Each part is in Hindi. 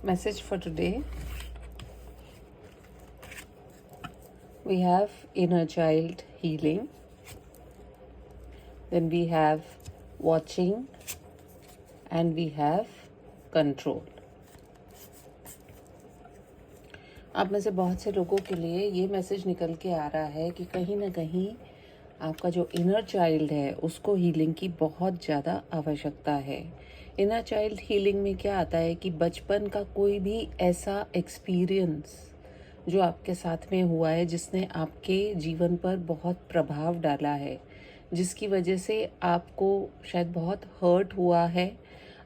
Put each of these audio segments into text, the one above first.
Message for today. We have inner child healing. Then we have watching. And we have control. आप में से बहुत से लोगों के लिए ये मैसेज निकल के आ रहा है कि कहीं ना कहीं आपका जो इनर चाइल्ड है उसको हीलिंग की बहुत ज़्यादा आवश्यकता है। इनर चाइल्ड हीलिंग में क्या आता है कि बचपन का कोई भी ऐसा एक्सपीरियंस जो आपके साथ में हुआ है जिसने आपके जीवन पर बहुत प्रभाव डाला है, जिसकी वजह से आपको शायद बहुत हर्ट हुआ है,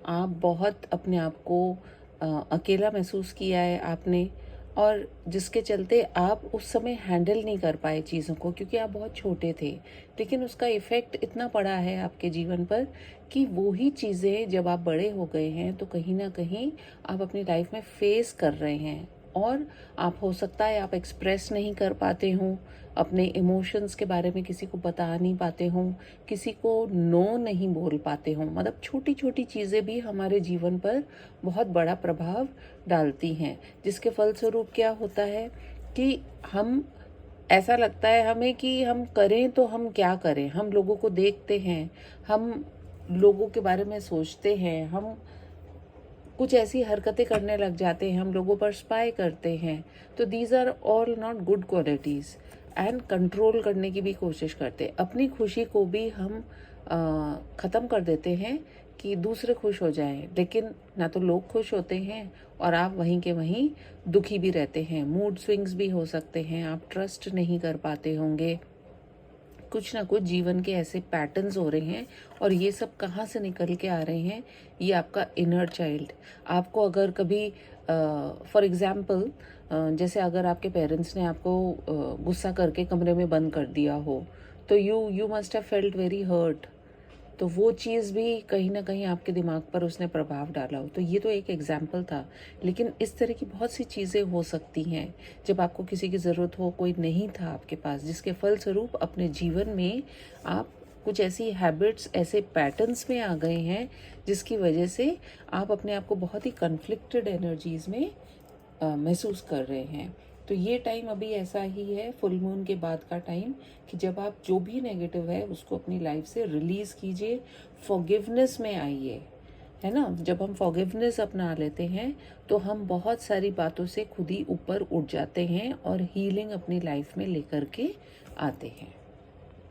आप बहुत अपने आप को अकेला महसूस किया है आपने, और जिसके चलते आप उस समय हैंडल नहीं कर पाए चीज़ों को क्योंकि आप बहुत छोटे थे। लेकिन उसका इफ़ेक्ट इतना पड़ा है आपके जीवन पर कि वो ही चीज़ें जब आप बड़े हो गए हैं तो कहीं ना कहीं आप अपनी लाइफ में फेस कर रहे हैं, और आप हो सकता है आप एक्सप्रेस नहीं कर पाते हों, अपने इमोशंस के बारे में किसी को बता नहीं पाते हों, किसी को नो नहीं बोल पाते हों। मतलब छोटी छोटी चीज़ें भी हमारे जीवन पर बहुत बड़ा प्रभाव डालती हैं, जिसके फलस्वरूप क्या होता है कि हम ऐसा लगता है हमें कि हम करें तो हम क्या करें। हम लोगों को देखते हैं, हम लोगों के बारे में सोचते हैं, हम कुछ ऐसी हरकतें करने लग जाते हैं, हम लोगों पर स्पाई करते हैं। तो these are all not good qualities. And control करने की भी कोशिश करते हैं। अपनी खुशी को भी हम ख़त्म कर देते हैं कि दूसरे खुश हो जाएं, लेकिन ना तो लोग खुश होते हैं और आप वहीं के वहीं दुखी भी रहते हैं। मूड स्विंग्स भी हो सकते हैं, आप ट्रस्ट नहीं कर पाते होंगे। कुछ ना कुछ जीवन के ऐसे पैटर्न्स हो रहे हैं, और ये सब कहाँ से निकल के आ रहे हैं? ये आपका इनर चाइल्ड। आपको अगर कभी फॉर एग्जाम्पल जैसे अगर आपके पेरेंट्स ने आपको गुस्सा करके कमरे में बंद कर दिया हो, तो you must have felt very hurt. तो वो चीज़ भी कहीं ना कहीं आपके दिमाग पर उसने प्रभाव डाला हो। तो ये तो एक एग्जाम्पल था, लेकिन इस तरह की बहुत सी चीज़ें हो सकती हैं जब आपको किसी की ज़रूरत हो, कोई नहीं था आपके पास, जिसके फलस्वरूप अपने जीवन में आप कुछ ऐसी हैबिट्स, ऐसे पैटर्न्स में आ गए हैं जिसकी वजह से आप अपने आप को बहुत ही कन्फ्लिक्टेड एनर्जीज़ में महसूस कर रहे हैं। तो ये टाइम अभी ऐसा ही है, फुल मून के बाद का टाइम, कि जब आप जो भी नेगेटिव है उसको अपनी लाइफ से रिलीज़ कीजिए, फॉरगिवनेस में आइए, है ना। जब हम फॉरगिवनेस अपना लेते हैं तो हम बहुत सारी बातों से खुद ही ऊपर उठ जाते हैं और हीलिंग अपनी लाइफ में लेकर के आते हैं।